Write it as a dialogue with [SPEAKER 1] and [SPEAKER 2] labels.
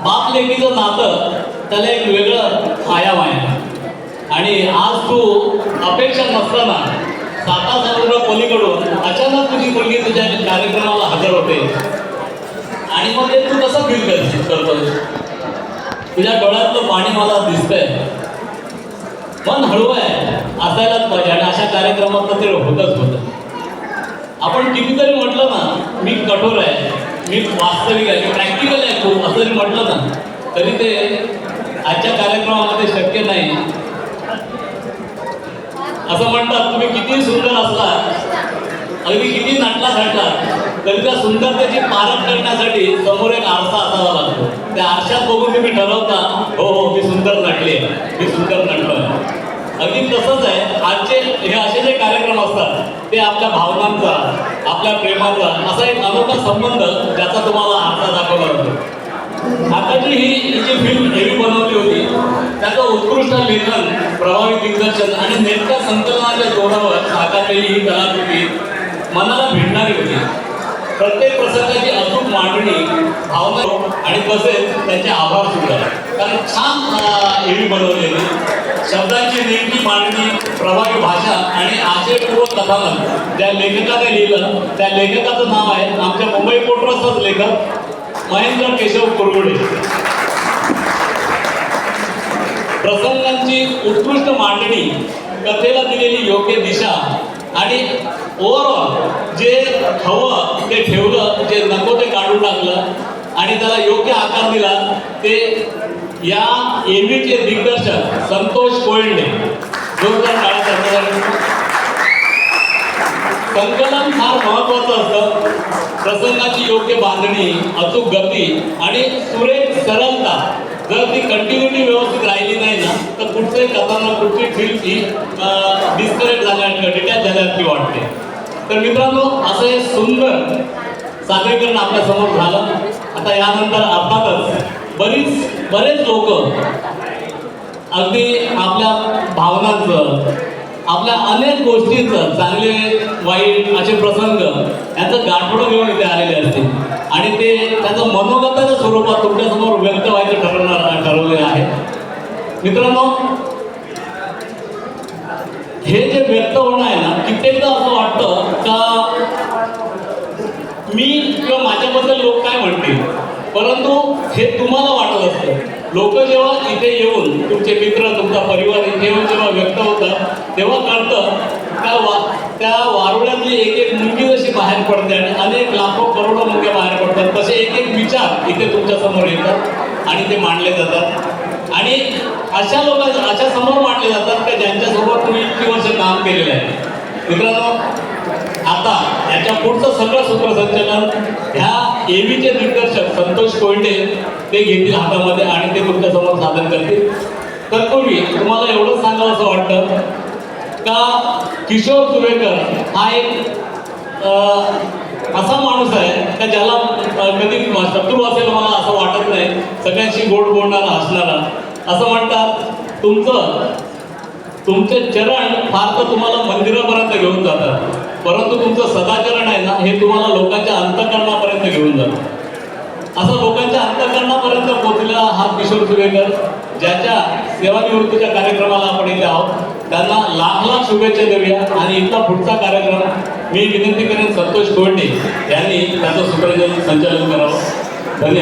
[SPEAKER 1] बाप लेकीचं नातं त्याला एक वेगळं आयाम आहे. आणि आज तू अपेक्षा नसताना 7 समुद्र पलीकडून अचानक तुझी मुलगी तुझ्या कार्यक्रमाला हजर होते. आणि मग ते तू कसं फील करतोस? तुझ्या डोळ्यातलं पाणी मला दिसतंय. मन हळू आहे, असायलाच पाहिजे. आणि अशा कार्यक्रमात तर ते होतच होतं. आपण कितीतरी म्हटलं ना मी कठोर आहे, मी वास्तविक आहे, मी प्रॅक्टिकल आहे खूप असं जरी म्हटलं ना तरी ते आजच्या कार्यक्रमामध्ये शक्य नाही. असं म्हणतात तुम्ही किती सुंदर असला, अगदी किती नटला थटला तरी त्या सुंदरतेची पारख करण्यासाठी समोर एक आरसा असावा लागतो. त्या आरशात बघून तुम्ही ठरवता हो हो मी सुंदर नटले, मी सुंदर नटलोय. अगदी तसंच आहे आजचे हे असे जे कार्यक्रम असतात ते आपल्या भावनांचा, आपल्या प्रेमाचा असा एक अनोखा संबंध ज्याचा तुम्हाला आरसा दाखवला जातो. आताची ही जी फिल्म हेवी बनवली होती त्याचं उत्कृष्ट लेखन, प्रभावी दिग्दर्शन आणि नेमक्या संकलनाच्या जोरावर साकारलेली ही कलाकृती मनाला भिडणारी होती. प्रत्येक प्रसंगाची अचूक मांडणी, भावना आणि तसेच त्यांचे आभार सुद्धा. कारण छान हेवी बनवलेली शब्दांची नेमकी मांडणी, प्रभावी भाषा आणि आशयपूर्वक कथानक ज्या लेखकाने लिहिलं त्या लेखकाचं नाव आहे आमच्या मुंबई पोर्टरचाच लेखक महेंद्र केशव कुरगुडे. प्रसंगांची उत्कृष्ट मांडणी, कथेला दिलेली योग्य दिशा आणि ओव्हरऑल जे हवं ते ठेवलं, जे नको ते काढून टाकलं आणि त्याला योग्य आकार दिला ते या एव्हीचे दिग्दर्शक संतोष कोयंडे. जोरदार टाळ्या. संकलन फार महत्वाचं असतं. प्रसंगाची योग्य बांधणी, अचूक गती आणि सुरेख सरलता जर ती कंटिन्युटी व्यवस्थित राहिली नाही ना तर कुठचंही कथानक, कुठची फिल्म ही डिस्कनेक्ट झाल्यासारखं, डिटॅच झाल्यासारखी वाटते. तर मित्रांनो असं हे सुंदर सादरीकरण आपल्या समोर झालं. आता यानंतर अर्थातच बरेच लोक अगदी आपल्या भावनांचं, आपल्या अनेक गोष्टींचं, चांगले वाईट असे प्रसंग यांचं गाठोडं घेऊन इथे आलेले असतील आणि ते त्याचं मनोगताच्या स्वरूपात तुमच्यासमोर व्यक्त व्हायचं ठरवलेलं आहे. मित्रांनो हे जे व्यक्त होणं आहे ना, कित्येकदा असं वाटतं का मी किंवा माझ्याबद्दल लोक काय म्हणतील, परंतु हे तुम्हाला वाटत असतं. लोक जेव्हा इथे येऊन, तुमचे मित्र, तुमचा परिवार इथे येऊन जेव्हा व्यक्त होतात तेव्हा कळतं त्या वारुळ्यातली एक एक मुंगी जशी बाहेर पडते आणि अनेक लाखो करोडो मुंग्या बाहेर पडतात, तसे एक एक विचार इथे तुमच्या समोर येतात आणि ते मांडले जातात. आणि अशा लोकांना अशा समोर मांडले जातात की ज्यांच्यासोबत तुम्ही इतकी वर्ष काम केलेलं आहे. मित्रांनो आता याच्या पुढचं सगळं सूत्रसंचालन ह्या एव्हीचे दिग्दर्शक संतोष कोयंडे ते घेतील हातामध्ये आणि ते तुमच्या समोर सादर करतील. तत्पूर्वी तुम्हाला एवढं सांगावं असं वाटतं का किशोर सुरेकर हा एक असा माणूस आहे का ज्याला कधी शत्रू असेल मला असं वाटत नाही. सगळ्यांशी गोड बोलणारा, हसणारा. असं म्हणतात तुमचे चरण फार तर तुम्हाला मंदिरापर्यंत घेऊन जातात, परंतु तुमचं सदाचरण आहे ना हे तुम्हाला लोकांच्या अंतःकरणापर्यंत घेऊन जातं. असं लोकांच्या अंतःकरणापर्यंत पोहोचलेला हा किशोर सुरेकर, ज्याच्या सेवानिवृत्तीच्या कार्यक्रमाला आपण इथे आहोत, त्यांना लाख लाख शुभेच्छा देऊया. आणि इथला पुढचा कार्यक्रम मी विनंती करेन संतोष कोयंडे यांनी त्याचं सूत्रसंचालन करावं. धन्यवाद.